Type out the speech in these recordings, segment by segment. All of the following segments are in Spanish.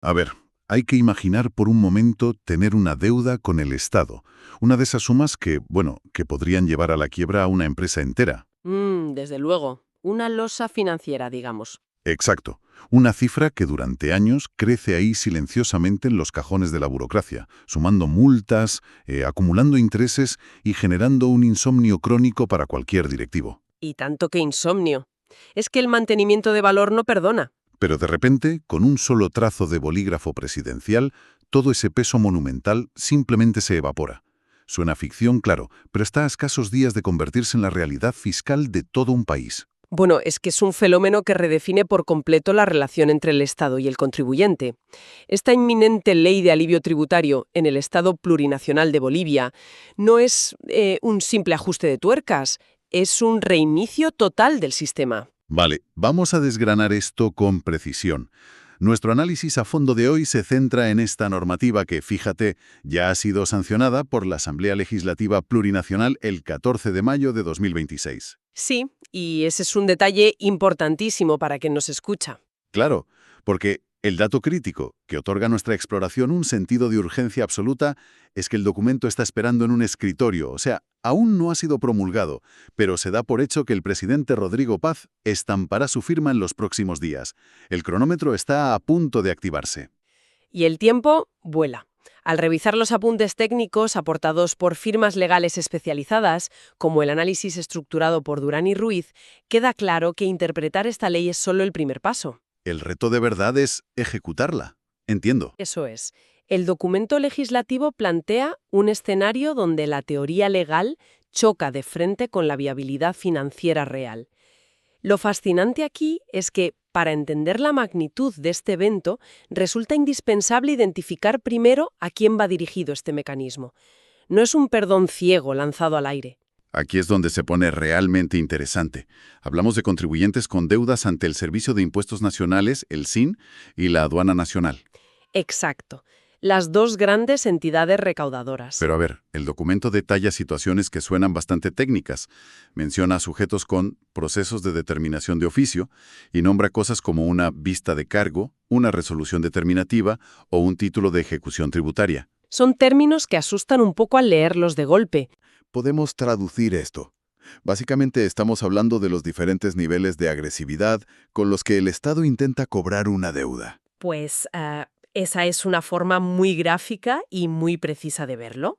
A ver, hay que imaginar por un momento tener una deuda con el Estado. Una de esas sumas que, bueno, que podrían llevar a la quiebra a una empresa entera. Desde luego. Una losa financiera, digamos. Exacto. Una cifra que durante años crece ahí silenciosamente en los cajones de la burocracia, sumando multas, acumulando intereses y generando un insomnio crónico para cualquier directivo. Y tanto que insomnio. Es que el mantenimiento de valor no perdona. Pero de repente, con un solo trazo de bolígrafo presidencial, todo ese peso monumental simplemente se evapora. Suena ficción, claro, pero está a escasos días de convertirse en la realidad fiscal de todo un país. Bueno, es que es un fenómeno que redefine por completo la relación entre el Estado y el contribuyente. Esta inminente ley de alivio tributario en el Estado plurinacional de Bolivia no es un simple ajuste de tuercas, es un reinicio total del sistema. Vale, vamos a desgranar esto con precisión. Nuestro análisis a fondo de hoy se centra en esta normativa que, fíjate, ya ha sido sancionada por la Asamblea Legislativa Plurinacional el 14 de mayo de 2026. Sí, y ese es un detalle importantísimo para quien nos escucha. Claro, porque el dato crítico que otorga a nuestra exploración un sentido de urgencia absoluta es que el documento está esperando en un escritorio, o sea, aún no ha sido promulgado, pero se da por hecho que el presidente Rodrigo Paz estampará su firma en los próximos días. El cronómetro está a punto de activarse. Y el tiempo vuela. Al revisar los apuntes técnicos aportados por firmas legales especializadas, como el análisis estructurado por Durán y Ruiz, queda claro que interpretar esta ley es solo el primer paso. El reto de verdad es ejecutarla. Entiendo. Eso es. El documento legislativo plantea un escenario donde la teoría legal choca de frente con la viabilidad financiera real. Lo fascinante aquí es que, para entender la magnitud de este evento, resulta indispensable identificar primero a quién va dirigido este mecanismo. No es un perdón ciego lanzado al aire. Aquí es donde se pone realmente interesante. Hablamos de contribuyentes con deudas ante el Servicio de Impuestos Nacionales, el SIN, y la Aduana Nacional. Exacto. Las dos grandes entidades recaudadoras. Pero a ver, el documento detalla situaciones que suenan bastante técnicas. Menciona a sujetos con procesos de determinación de oficio y nombra cosas como una vista de cargo, una resolución determinativa o un título de ejecución tributaria. Son términos que asustan un poco al leerlos de golpe. Podemos traducir esto. Básicamente estamos hablando de los diferentes niveles de agresividad con los que el Estado intenta cobrar una deuda. Pues esa es una forma muy gráfica y muy precisa de verlo.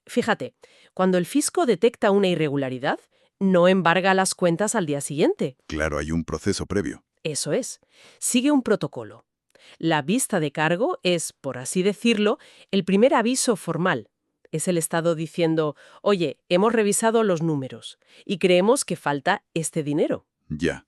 Fíjate, cuando el fisco detecta una irregularidad, no embarga las cuentas al día siguiente. Claro, hay un proceso previo. Eso es. Sigue un protocolo. La vista de cargo es, por así decirlo, el primer aviso formal. Es el Estado diciendo, oye, hemos revisado los números y creemos que falta este dinero. Ya.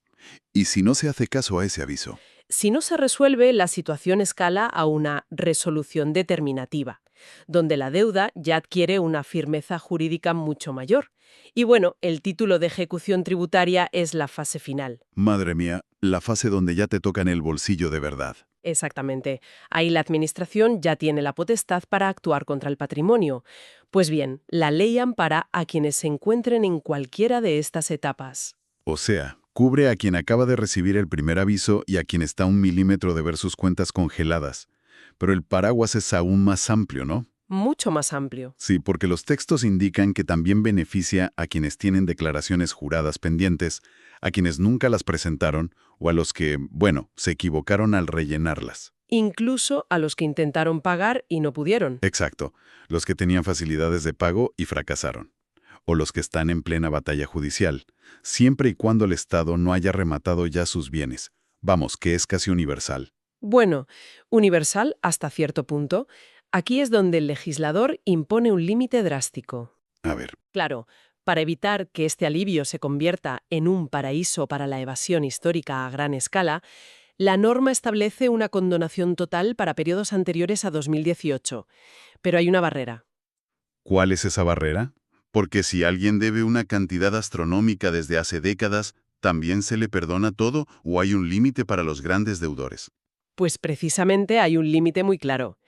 ¿Y si no se hace caso a ese aviso? Si no se resuelve, la situación escala a una resolución determinativa, donde la deuda ya adquiere una firmeza jurídica mucho mayor. Y bueno, el título de ejecución tributaria es la fase final. Madre mía, la fase donde ya te toca en el bolsillo de verdad. Exactamente. Ahí la Administración ya tiene la potestad para actuar contra el patrimonio. Pues bien, la ley ampara a quienes se encuentren en cualquiera de estas etapas. O sea, cubre a quien acaba de recibir el primer aviso y a quien está a 1 milímetro de ver sus cuentas congeladas. Pero el paraguas es aún más amplio, ¿no? Mucho más amplio. Sí, porque los textos indican que también beneficia a quienes tienen declaraciones juradas pendientes, a quienes nunca las presentaron o a los que, bueno, se equivocaron al rellenarlas. Incluso a los que intentaron pagar y no pudieron. Exacto, los que tenían facilidades de pago y fracasaron. O los que están en plena batalla judicial, siempre y cuando el Estado no haya rematado ya sus bienes. Vamos, que es casi universal. Bueno, universal hasta cierto punto. Aquí es donde el legislador impone un límite drástico. A ver, Claro, para evitar que este alivio se convierta en un paraíso para la evasión histórica a gran escala, la norma establece una condonación total para periodos anteriores a 2018. Pero hay una barrera. ¿cuál es esa barrera? Porque si alguien debe una cantidad astronómica desde hace décadas, ¿también se le perdona todo o hay un límite para los grandes deudores? Pues precisamente hay un límite muy claro.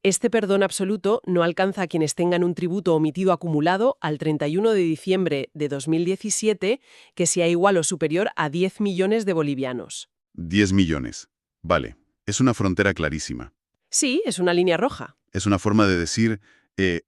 Este perdón absoluto no alcanza a quienes tengan un tributo omitido acumulado al 31 de diciembre de 2017 que sea igual o superior a 10 millones de bolivianos. 10 millones. Vale, es una frontera clarísima. Sí, es una línea roja. Es una forma de decir,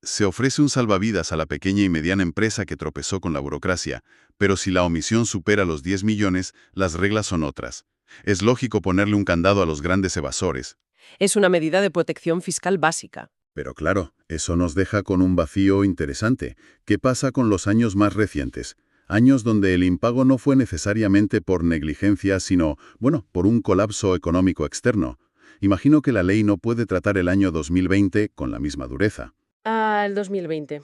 se ofrece un salvavidas a la pequeña y mediana empresa que tropezó con la burocracia, pero si la omisión supera los 10 millones, las reglas son otras. Es lógico ponerle un candado a los grandes evasores. Es una medida de protección fiscal básica. Pero claro, eso nos deja con un vacío interesante. ¿Qué pasa con los años más recientes? Años donde el impago no fue necesariamente por negligencia, sino, bueno, por un colapso económico externo. Imagino que la ley no puede tratar el año 2020 con la misma dureza. El 2020.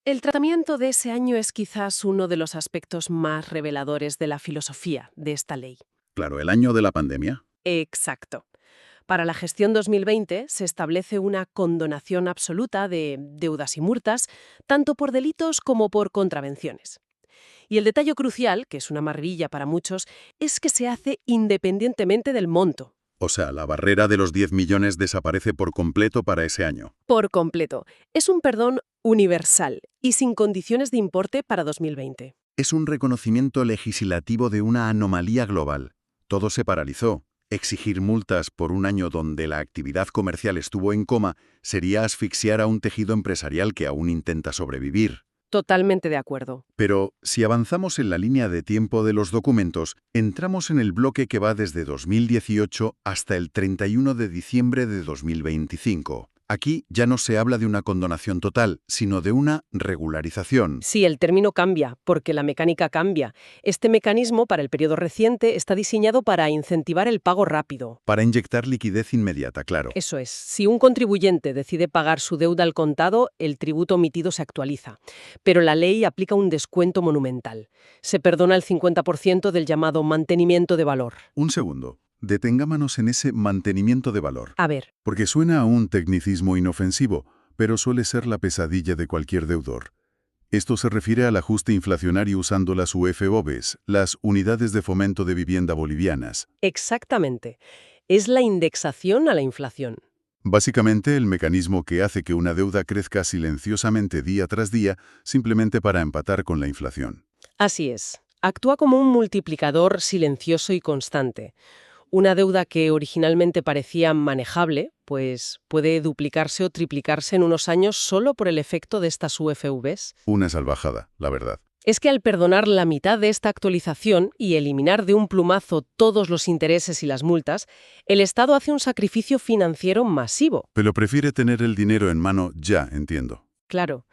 El tratamiento de ese año es quizás uno de los aspectos más reveladores de la filosofía de esta ley. Claro, el año de la pandemia. Exacto. Para la gestión 2020 se establece una condonación absoluta de deudas y multas, tanto por delitos como por contravenciones. Y el detalle crucial, que es una maravilla para muchos, es que se hace independientemente del monto. O sea, la barrera de los 10 millones desaparece por completo para ese año. Por completo. Es un perdón universal y sin condiciones de importe para 2020. Es un reconocimiento legislativo de una anomalía global. Todo se paralizó. Exigir multas por un año donde la actividad comercial estuvo en coma sería asfixiar a un tejido empresarial que aún intenta sobrevivir. Totalmente de acuerdo. Pero si avanzamos en la línea de tiempo de los documentos, entramos en el bloque que va desde 2018 hasta el 31 de diciembre de 2025. Aquí ya no se habla de una condonación total, sino de una regularización. Sí, el término cambia, porque la mecánica cambia. Este mecanismo, para el periodo reciente, está diseñado para incentivar el pago rápido. Para inyectar liquidez inmediata, claro. Eso es, si un contribuyente decide pagar su deuda al contado, el tributo omitido se actualiza. Pero la ley aplica un descuento monumental. Se perdona el 50% del llamado mantenimiento de valor. Un segundo. Detengámonos en ese mantenimiento de valor. A ver, Porque suena a un tecnicismo inofensivo, pero suele ser la pesadilla de cualquier deudor. Esto se refiere al ajuste inflacionario usando las UFOBs, las Unidades de Fomento de Vivienda Bolivianas. exactamente. Es la indexación a la inflación. Básicamente, el mecanismo que hace que una deuda crezca silenciosamente día tras día, simplemente para empatar con la inflación. Así es. Actúa como un multiplicador silencioso y constante. Una deuda que originalmente parecía manejable, pues puede duplicarse o triplicarse en unos años solo por el efecto de estas UFVs. Una salvajada, la verdad. Es que al perdonar la mitad de esta actualización y eliminar de un plumazo todos los intereses y las multas, el Estado hace un sacrificio financiero masivo. Pero prefiere tener el dinero en mano ya, entiendo. Claro,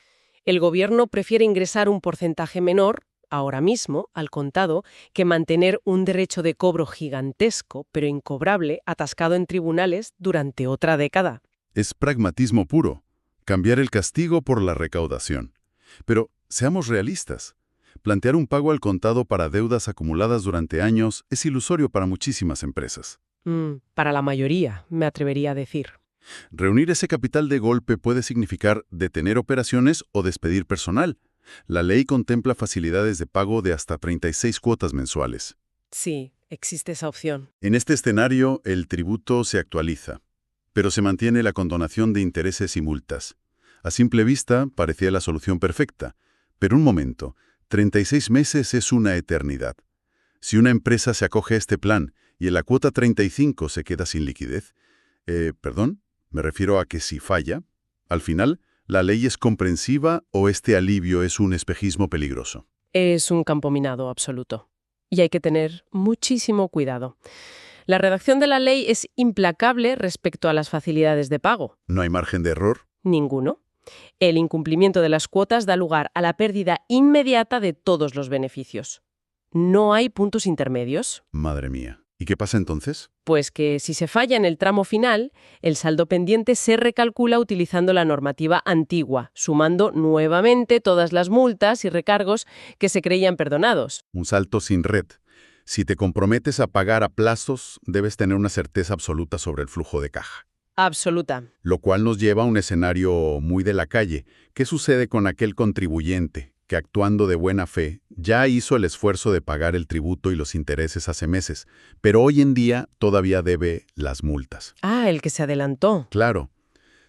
el gobierno prefiere ingresar un porcentaje menor, ahora mismo, al contado, que mantener un derecho de cobro gigantesco, pero incobrable, atascado en tribunales durante otra década. Es pragmatismo puro, cambiar el castigo por la recaudación. Pero seamos realistas. Plantear un pago al contado para deudas acumuladas durante años es ilusorio para muchísimas empresas. Para la mayoría, me atrevería a decir. Reunir ese capital de golpe puede significar detener operaciones o despedir personal. La ley contempla facilidades de pago de hasta 36 cuotas mensuales. Sí, existe esa opción. En este escenario, el tributo se actualiza, pero se mantiene la condonación de intereses y multas. A simple vista, parecía la solución perfecta. Pero un momento, 36 meses es una eternidad. Si una empresa se acoge a este plan y en la cuota 35 se queda sin liquidez, me refiero a que si falla, al final, ¿la ley es comprensiva o este alivio es un espejismo peligroso? Es un campo minado absoluto. Y hay que tener muchísimo cuidado. La redacción de la ley es implacable respecto a las facilidades de pago. ¿No hay margen de error? Ninguno. El incumplimiento de las cuotas da lugar a la pérdida inmediata de todos los beneficios. No hay puntos intermedios. Madre mía. ¿Y qué pasa entonces? Pues que si se falla en el tramo final, el saldo pendiente se recalcula utilizando la normativa antigua, sumando nuevamente todas las multas y recargos que se creían perdonados. Un salto sin red. Si te comprometes a pagar a plazos, debes tener una certeza absoluta sobre el flujo de caja. Absoluta. Lo cual nos lleva a un escenario muy de la calle. ¿Qué sucede con aquel contribuyente que, actuando de buena fe, ya hizo el esfuerzo de pagar el tributo y los intereses hace meses, pero hoy en día todavía debe las multas? El que se adelantó. Claro.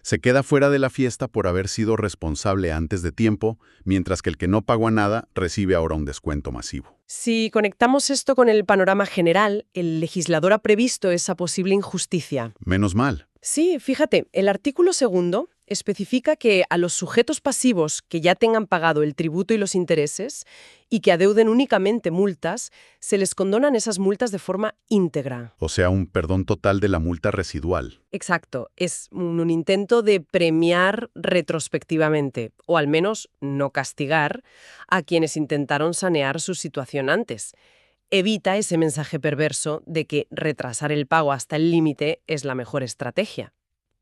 Se queda fuera de la fiesta por haber sido responsable antes de tiempo, mientras que el que no pagó nada recibe ahora un descuento masivo. Si conectamos esto con el panorama general, el legislador ha previsto esa posible injusticia. Menos mal. Sí, fíjate, el artículo segundo especifica que a los sujetos pasivos que ya tengan pagado el tributo y los intereses y que adeuden únicamente multas, se les condonan esas multas de forma íntegra. O sea, un perdón total de la multa residual. Exacto, es un intento de premiar retrospectivamente, o al menos no castigar, a quienes intentaron sanear su situación antes. Evita ese mensaje perverso de que retrasar el pago hasta el límite es la mejor estrategia.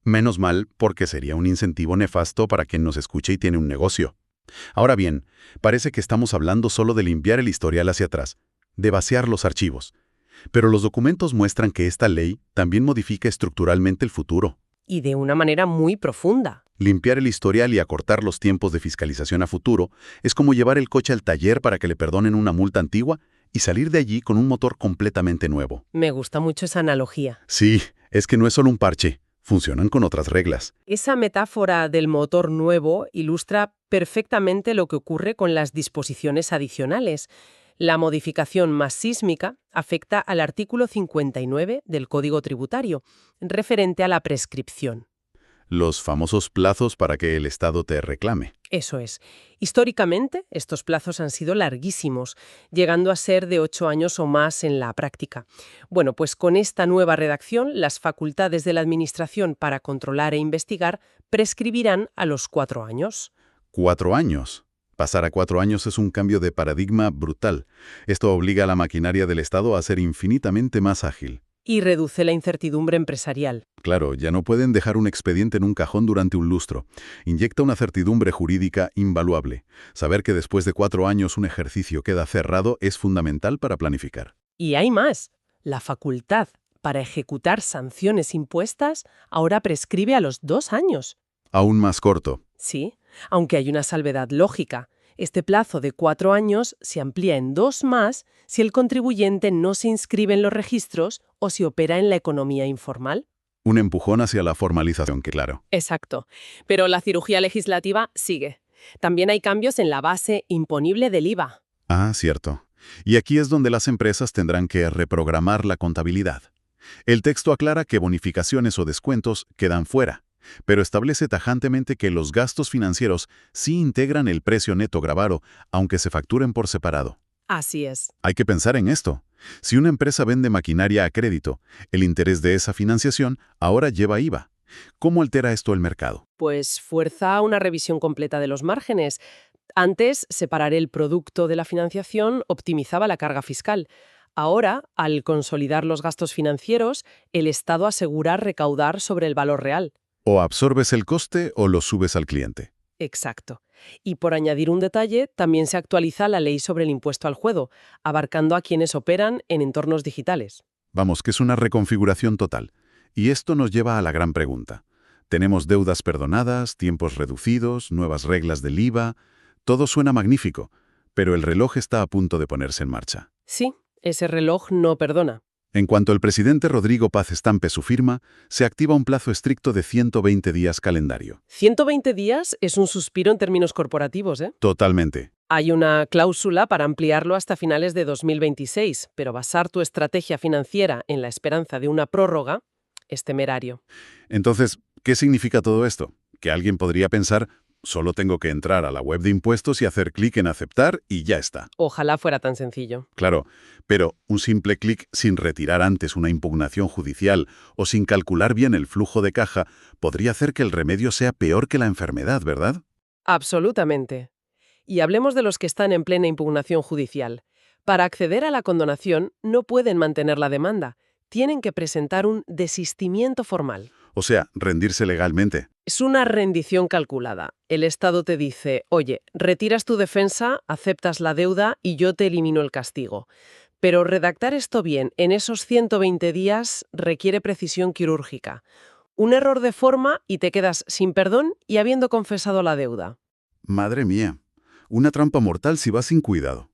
Menos mal, porque sería un incentivo nefasto para quien nos escuche y tiene un negocio. Ahora bien, parece que estamos hablando solo de limpiar el historial hacia atrás, de vaciar los archivos. Pero los documentos muestran que esta ley también modifica estructuralmente el futuro. Y de una manera muy profunda. Limpiar el historial y acortar los tiempos de fiscalización a futuro es como llevar el coche al taller para que le perdonen una multa antigua y salir de allí con un motor completamente nuevo. Me gusta mucho esa analogía. Sí, es que no es solo un parche, funcionan con otras reglas. Esa metáfora del motor nuevo ilustra perfectamente lo que ocurre con las disposiciones adicionales. La modificación más sísmica afecta al artículo 59 del Código Tributario, referente a la prescripción. Los famosos plazos para que el Estado te reclame. Eso es. Históricamente, estos plazos han sido larguísimos, llegando a ser de 8 años o más en la práctica. Bueno, pues con esta nueva redacción, las facultades de la Administración para controlar e investigar prescribirán a los 4 años. 4 años. Pasar a 4 años es un cambio de paradigma brutal. Esto obliga a la maquinaria del Estado a ser infinitamente más ágil. Y reduce la incertidumbre empresarial. Claro, ya no pueden dejar un expediente en un cajón durante un lustro. Inyecta una certidumbre jurídica invaluable. Saber que después de 4 años un ejercicio queda cerrado es fundamental para planificar. Y hay más. La facultad para ejecutar sanciones impuestas ahora prescribe a los 2 años. Aún más corto. Sí, aunque hay una salvedad lógica. Este plazo de 4 años se amplía en 2 más si el contribuyente no se inscribe en los registros o si opera en la economía informal. Un empujón hacia la formalización, que claro. Exacto. Pero la cirugía legislativa sigue. También hay cambios en la base imponible del IVA. Ah, cierto. Y aquí es donde las empresas tendrán que reprogramar la contabilidad. El texto aclara que bonificaciones o descuentos quedan fuera, pero establece tajantemente que los gastos financieros sí integran el precio neto gravado, aunque se facturen por separado. Así es. Hay que pensar en esto. Si una empresa vende maquinaria a crédito, el interés de esa financiación ahora lleva IVA. ¿Cómo altera esto el mercado? Pues fuerza una revisión completa de los márgenes. Antes, separar el producto de la financiación optimizaba la carga fiscal. Ahora, al consolidar los gastos financieros, el Estado asegura recaudar sobre el valor real. O absorbes el coste o lo subes al cliente. Exacto. Y por añadir un detalle, también se actualiza la ley sobre el impuesto al juego, abarcando a quienes operan en entornos digitales. Vamos, que es una reconfiguración total. Y esto nos lleva a la gran pregunta. Tenemos deudas perdonadas, tiempos reducidos, nuevas reglas del IVA. Todo suena magnífico, pero el reloj está a punto de ponerse en marcha. Sí, ese reloj no perdona. En cuanto el presidente Rodrigo Paz estampe su firma, se activa un plazo estricto de 120 días calendario. 120 días es un suspiro en términos corporativos, ¿eh? Totalmente. Hay una cláusula para ampliarlo hasta finales de 2026, pero basar tu estrategia financiera en la esperanza de una prórroga es temerario. Entonces, ¿qué significa todo esto? Que alguien podría pensar, solo tengo que entrar a la web de impuestos y hacer clic en aceptar y ya está. Ojalá fuera tan sencillo. Claro, pero un simple clic sin retirar antes una impugnación judicial o sin calcular bien el flujo de caja podría hacer que el remedio sea peor que la enfermedad, ¿verdad? Absolutamente. Y hablemos de los que están en plena impugnación judicial. Para acceder a la condonación no pueden mantener la demanda. Tienen que presentar un desistimiento formal. O sea, rendirse legalmente. Es una rendición calculada. El Estado te dice, oye, retiras tu defensa, aceptas la deuda y yo te elimino el castigo. Pero redactar esto bien en esos 120 días requiere precisión quirúrgica. Un error de forma y te quedas sin perdón y habiendo confesado la deuda. Madre mía, una trampa mortal si vas sin cuidado.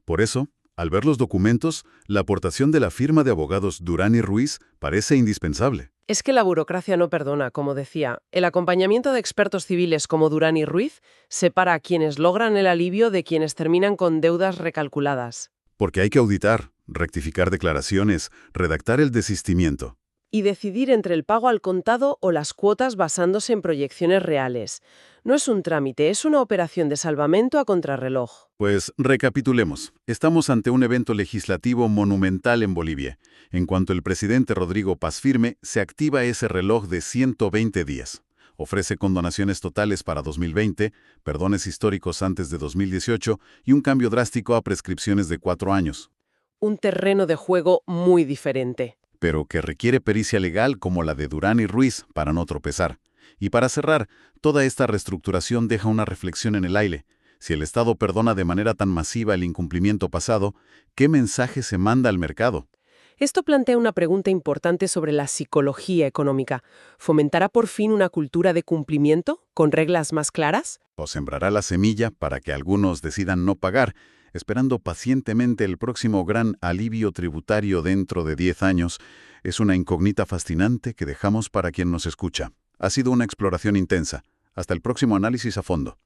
Por eso, al ver los documentos, la aportación de la firma de abogados Durán y Ruiz parece indispensable. Es que la burocracia no perdona, como decía. El acompañamiento de expertos civiles como Durán y Ruiz separa a quienes logran el alivio de quienes terminan con deudas recalculadas. Porque hay que auditar, rectificar declaraciones, redactar el desistimiento. Y decidir entre el pago al contado o las cuotas basándose en proyecciones reales. No es un trámite, es una operación de salvamento a contrarreloj. Pues recapitulemos. Estamos ante un evento legislativo monumental en Bolivia. En cuanto el presidente Rodrigo Paz firme, se activa ese reloj de 120 días. Ofrece condonaciones totales para 2020, perdones históricos antes de 2018 y un cambio drástico a prescripciones de 4 años. Un terreno de juego muy diferente. Pero que requiere pericia legal como la de Durán y Ruiz para no tropezar. Y para cerrar, toda esta reestructuración deja una reflexión en el aire. Si el Estado perdona de manera tan masiva el incumplimiento pasado, ¿qué mensaje se manda al mercado? Esto plantea una pregunta importante sobre la psicología económica. ¿Fomentará por fin una cultura de cumplimiento, con reglas más claras? ¿O sembrará la semilla para que algunos decidan no pagar, esperando pacientemente el próximo gran alivio tributario dentro de 10 años? Es una incógnita fascinante que dejamos para quien nos escucha. Ha sido una exploración intensa. Hasta el próximo análisis a fondo.